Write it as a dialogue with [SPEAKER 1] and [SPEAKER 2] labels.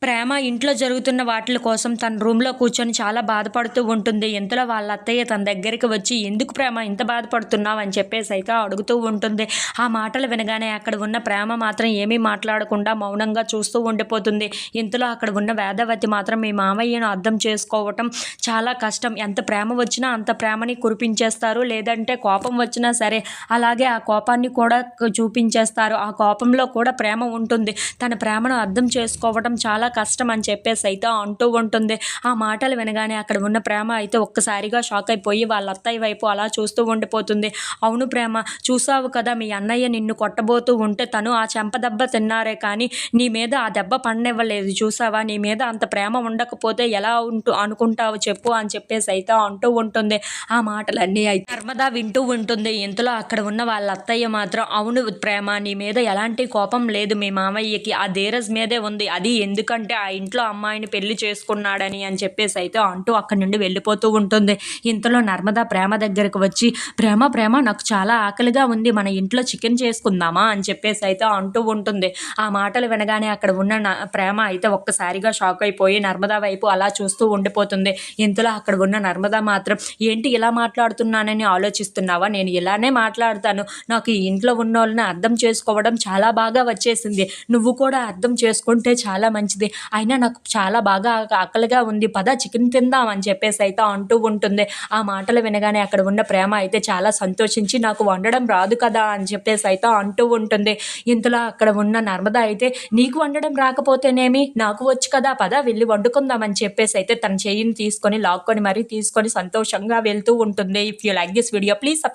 [SPEAKER 1] ప్రేమ ఇంట్లో జరుగుతున్న వాటిల కోసం తన రూమ్‌లో కూర్చొని చాలా బాధపడుతూ ఉంటుంది. ఇంతలో వాళ్ళ అత్తయ్య తన దగ్గరికి వచ్చి, "ఎందుకు ప్రేమ ఇంత బాధపడుతున్నావు?" అని చెప్పేసైతే అడుగుతూ ఉంటుంది. ఆ మాటలు వినగానే అక్కడ ఉన్న ప్రేమ మాత్రం ఏమీ మాట్లాడకుండా మౌనంగా చూస్తూ ఉండిపోతుంది. ఇంతలో అక్కడ ఉన్న వేదవతి మాత్రం మీ మామయ్యను అర్థం చేసుకోవటం చాలా కష్టం. ఎంత ప్రేమ వచ్చినా అంత ప్రేమని కురిపించేస్తారు. లేదంటే కోపం వచ్చినా సరే అలాగే ఆ కోపాన్ని కూడా చూపించేస్తారు. ఆ కోపంలో కూడా ప్రేమ ఉంటుంది. తన ప్రేమను అర్థం చేసుకోవటం చాలా కష్టం అని చెప్పేసి అయితే అంటూ ఉంటుంది. ఆ మాటలు వినగానే అక్కడ ఉన్న ప్రేమ అయితే ఒక్కసారిగా షాక్ అయిపోయి వాళ్ళ అత్తయ్య వైపు అలా చూస్తూ ఉండిపోతుంది. అవును ప్రేమ, చూసావు కదా మీ అన్నయ్య నిన్ను కొట్టబోతూ ఉంటే తను ఆ చెంపదెబ్బ తిన్నారే కానీ నీ మీద ఆ దెబ్బ పడనివ్వలేదు చూసావా? నీ మీద అంత ప్రేమ ఉండకపోతే ఎలా అనుకుంటావు చెప్పు అని చెప్పేసి అయితే అంటూ ఉంటుంది. ఆ మాటలన్నీ అయితే నర్మదా వింటూ ఉంటుంది. ఇంతలో అక్కడ ఉన్న వాళ్ళ అత్తయ్య మాత్రం అవును ప్రేమ, నీ మీద ఎలాంటి కోపం లేదు మీ మామయ్యకి, ఆ ధీరజ్ మీదే ఉంది. అది ఎందుకంటే ఆ ఇంట్లో అమ్మాయిని పెళ్లి చేసుకున్నాడని అని చెప్పేసి అయితే అంటూ అక్కడి నుండి వెళ్ళిపోతూ ఉంటుంది. ఇంతలో నర్మదా ప్రేమ దగ్గరకు వచ్చి, ప్రేమ ప్రేమ నాకు చాలా ఆకలిగా ఉంది, మన ఇంట్లో చికెన్ చేసుకుందామా అని చెప్పేసి అయితే అంటూ ఉంటుంది. ఆ మాటలు వినగానే అక్కడ ఉన్న ప్రేమ అయితే ఒక్కసారిగా షాక్ అయిపోయి నర్మదా వైపు అలా చూస్తూ ఉండిపోతుంది. ఇంతలో అక్కడ ఉన్న నర్మదా మాత్రం, ఏంటి ఇలా మాట్లాడుతున్నానని ఆలోచిస్తున్నావా? నేను ఇలానే మాట్లాడతాను. నాకు ఈ ఇంట్లో ఉన్నోళ్ళని అర్థం చేసుకోవడం చాలా బాగా వచ్చేసింది. నువ్వు కూడా అర్థం చేసుకుంటే చాలా మంచిది. అయినా నాకు చాలా బాగా ఆకలిగా ఉంది, పద చికెన్ తిందాం అని చెప్పేసి అయితే అంటూ ఉంటుంది. ఆ మాటలు వినగానే అక్కడ ఉన్న ప్రేమ అయితే చాలా సంతోషించి, నాకు వండడం రాదు కదా అని చెప్పేసి అయితే అంటూ ఉంటుంది. ఇంతలో అక్కడ ఉన్న నర్మద అయితే, నీకు వండడం రాకపోతేనేమి, నాకు వచ్చు కదా, పద వెళ్ళి వండుకుందాం అని చెప్పేసి అయితే తన చెయ్యిని తీసుకొని లాక్కొని మరీ తీసుకొని సంతోషంగా వెళ్తూ ఉంటుంది. If you like this video please